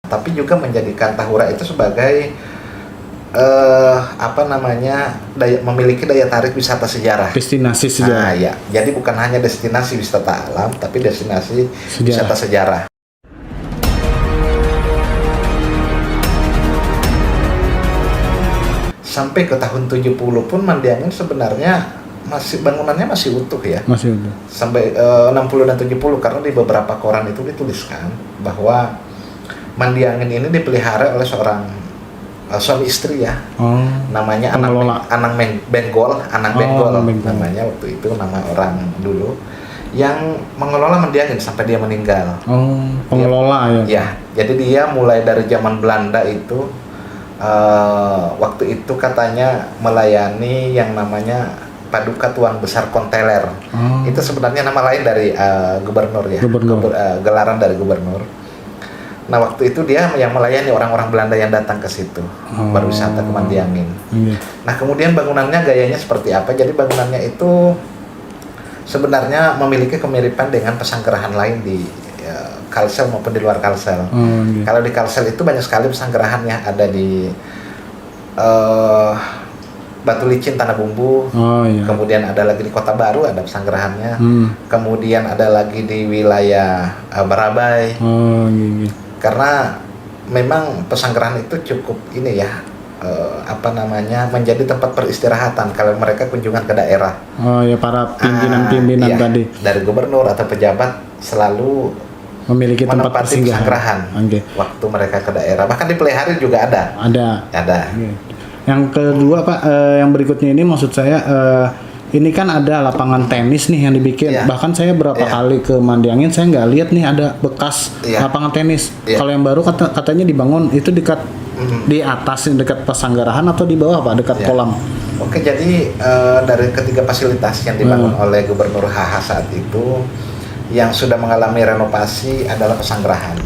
tapi juga menjadikan Tahura itu sebagai memiliki daya tarik wisata sejarah. Destinasi sejarah. Ya, jadi bukan hanya destinasi wisata alam, tapi destinasi wisata sejarah. Sampai ke tahun 70 pun Mandiangin sebenarnya bangunannya masih utuh ya. Masih utuh. Sampai 60 dan 70, karena di beberapa koran itu dituliskan bahwa Mandiangin ini dipelihara oleh seorang suami istri ya. Namanya Anang Benggol namanya waktu itu, nama orang dulu yang mengelola Mandiangin sampai dia meninggal. Pengelola ya. Jadi dia mulai dari zaman Belanda itu waktu itu katanya melayani yang namanya Paduka Tuan Besar Konteler. Itu sebenarnya nama lain dari gubernur ya. Gelaran dari gubernur. Nah, waktu itu dia yang melayani orang-orang Belanda yang datang ke situ berwisata ke Mandiangin. Nah, kemudian bangunannya gayanya seperti apa? Jadi bangunannya itu sebenarnya memiliki kemiripan dengan pesanggerahan lain di Kalsel maupun di luar Kalsel. Kalau di Kalsel itu banyak sekali pesanggerahannya, ada di Batu Licin, Tanah Bumbu. Kemudian ada lagi di Kota Baru ada pesanggerahannya. Kemudian ada lagi di wilayah Barabai. Karena memang pesanggerahan itu cukup ini ya, menjadi tempat peristirahatan kalau mereka kunjungan ke daerah. Para pimpinan tadi dari gubernur atau pejabat selalu memiliki tempat pesanggerahan waktu mereka ke daerah. Bahkan di Pelihari juga ada. Yang kedua Pak, yang berikutnya ini maksud saya ini kan ada lapangan tenis nih yang dibikin. Bahkan saya berapa kali ke Mandiangin, saya nggak lihat nih ada bekas lapangan tenis. Kalau yang baru katanya dibangun itu dekat di atas, dekat pesanggerahan atau di bawah Pak, dekat kolam. Oke, jadi dari ketiga fasilitas yang dibangun oleh Gubernur HH saat itu, yang sudah mengalami renovasi adalah pesanggerahan.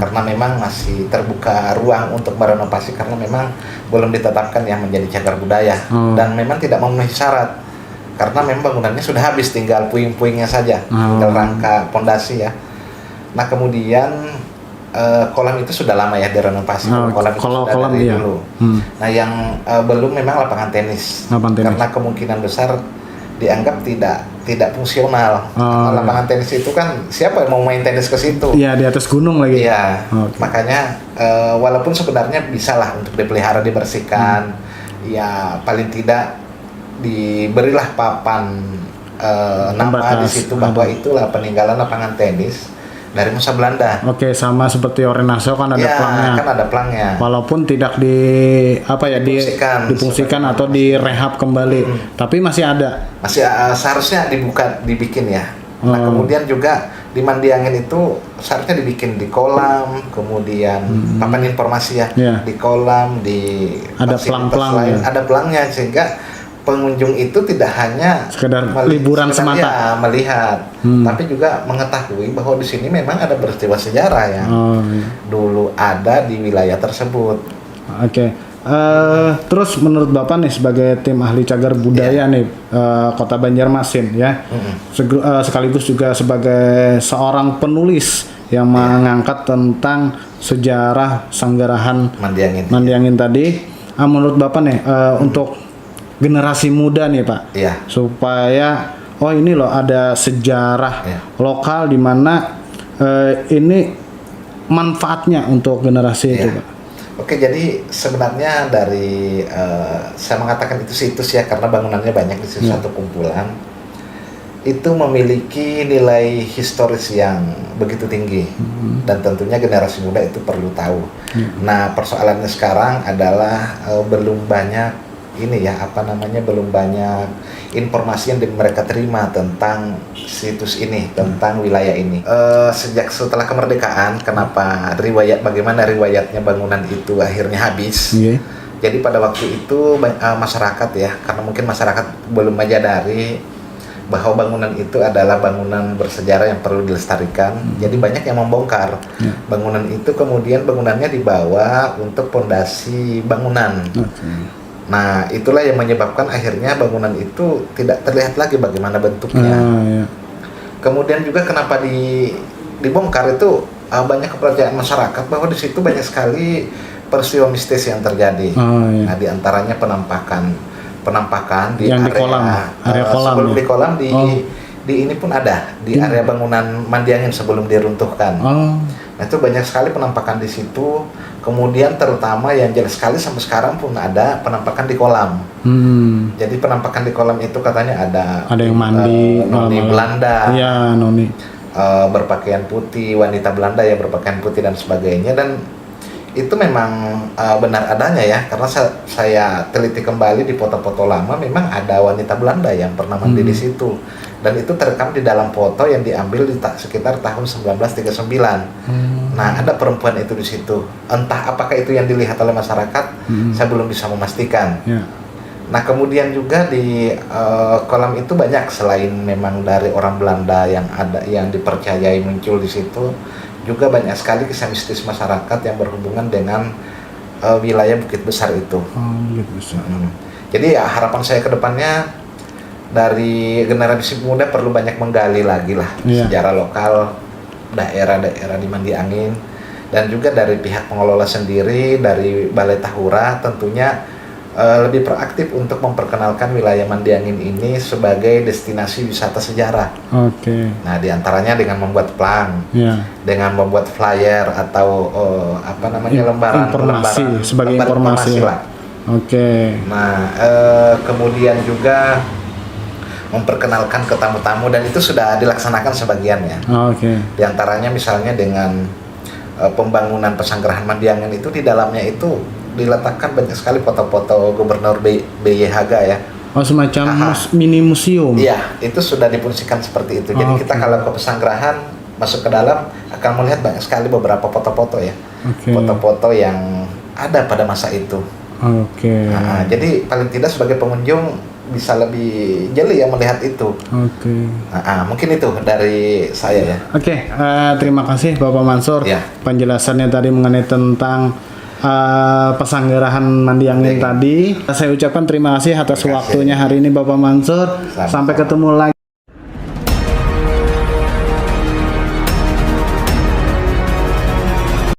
Karena memang masih terbuka ruang untuk merenovasi karena memang belum ditetapkan yang menjadi cagar budaya dan memang tidak memenuhi syarat. Karena memang bangunannya sudah habis, tinggal puing-puingnya saja, tinggal rangka pondasi ya. Nah, kemudian kolam itu sudah lama ya direnovasi. Kolam itu sudah dari dulu. Nah, yang belum memang lapangan tenis. Karena kemungkinan besar dianggap tidak fungsional. Lapangan tenis itu kan siapa yang mau main tenis ke situ? Iya, di atas gunung lagi. Iya. Makanya walaupun sebenarnya bisalah untuk dipelihara, dibersihkan, ya paling tidak diberilah papan nama di situ bahwa itulah peninggalan lapangan tenis dari masa Belanda. Sama seperti Orenasau kan ada pelangnya. Kan ada pelangnya. Walaupun tidak difungsikan atau direhab kembali, tapi masih ada. Masih seharusnya dibikin ya. Nah, kemudian juga di Mandiangin itu seharusnya dibikin di kolam, kemudian papan informasi ya. Di kolam, di ada pelang-pelang. Ada pelangnya sehingga pengunjung itu tidak hanya sekedar liburan semata melihat, tapi juga mengetahui bahwa di sini memang ada peristiwa sejarah yang dulu ada di wilayah tersebut. Terus menurut Bapak nih sebagai tim ahli cagar budaya nih Kota Banjarmasin ya, sekaligus juga sebagai seorang penulis yang mengangkat tentang sejarah sanggerahan Mandiangin tadi, menurut Bapak nih untuk generasi muda nih Pak, supaya ini loh ada sejarah lokal di mana ini manfaatnya untuk generasi itu Pak. Oke, jadi sebenarnya dari saya mengatakan itu situs ya karena bangunannya banyak di situ, satu kumpulan itu memiliki nilai historis yang begitu tinggi dan tentunya generasi muda itu perlu tahu. Nah, persoalannya sekarang adalah belum banyak belum banyak informasi yang mereka terima tentang situs ini, tentang wilayah ini. Sejak setelah kemerdekaan, bagaimana riwayatnya bangunan itu akhirnya habis. Jadi pada waktu itu masyarakat ya, karena mungkin masyarakat belum menyadari bahwa bangunan itu adalah bangunan bersejarah yang perlu dilestarikan. Jadi banyak yang membongkar bangunan itu, kemudian bangunannya dibawa untuk pondasi bangunan. Nah, itulah yang menyebabkan akhirnya bangunan itu tidak terlihat lagi bagaimana bentuknya. Kemudian juga kenapa dibongkar itu banyak kepercayaan masyarakat bahwa di situ banyak sekali peristiwa mistis yang terjadi. Oh, iya. Nah, di antaranya penampakan di Yang area, di kolam, area kolam sebelum ya? di kolam Oh. di ini pun ada di area bangunan mandi angin sebelum diruntuhkan. Oh, Nah, itu banyak sekali penampakan di situ. Kemudian terutama yang jelas sekali sampai sekarang pun ada penampakan di kolam. Jadi penampakan di kolam itu katanya ada yang mandi, noni malam-malam. Belanda, Iya, noni. berpakaian putih, wanita Belanda yang berpakaian putih dan sebagainya. Dan itu memang benar adanya ya, karena saya teliti kembali di foto-foto lama, memang ada wanita Belanda yang pernah mandi di situ, dan itu terekam di dalam foto yang diambil di sekitar tahun 1939. Nah, ada perempuan itu di situ. Entah apakah itu yang dilihat oleh masyarakat, saya belum bisa memastikan. Ya. Nah, kemudian juga di kolam itu banyak, selain memang dari orang Belanda yang ada yang dipercayai muncul di situ, juga banyak sekali kisah mistis masyarakat yang berhubungan dengan wilayah Bukit Besar itu. Oh, gitu bisa. Jadi ya, harapan saya ke depannya dari generasi muda perlu banyak menggali lagi lah sejarah lokal daerah-daerah di Mandi Angin, dan juga dari pihak pengelola sendiri, dari Balai Tahura tentunya lebih proaktif untuk memperkenalkan wilayah Mandi Angin ini sebagai destinasi wisata sejarah. Oke. Nah, diantaranya dengan membuat plang, dengan membuat flyer atau lembaran informasi sebagai informasi lah. Oke. Nah, kemudian juga memperkenalkan ke tamu-tamu, dan itu sudah dilaksanakan sebagian ya. Oke. Diantaranya misalnya dengan pembangunan Pesanggerahan Mandi Angin itu, di dalamnya itu diletakkan banyak sekali foto-foto Gubernur B.Y. Haga ya. Oh, semacam mini museum. Iya, itu sudah difungsikan seperti itu. Jadi kita kalau ke Pesanggerahan, masuk ke dalam akan melihat banyak sekali beberapa foto-foto ya. Foto-foto yang ada pada masa itu. Oke. Nah, jadi paling tidak sebagai pengunjung bisa lebih jeli ya melihat itu. Oke. Mungkin itu dari saya ya. Oke, terima kasih Bapak Mansur. Ya. Penjelasannya tadi mengenai tentang Pesanggerahan Mandi Angin tadi. Saya ucapkan terima kasih atas waktunya hari ini Bapak Mansur. Sampai ketemu lagi.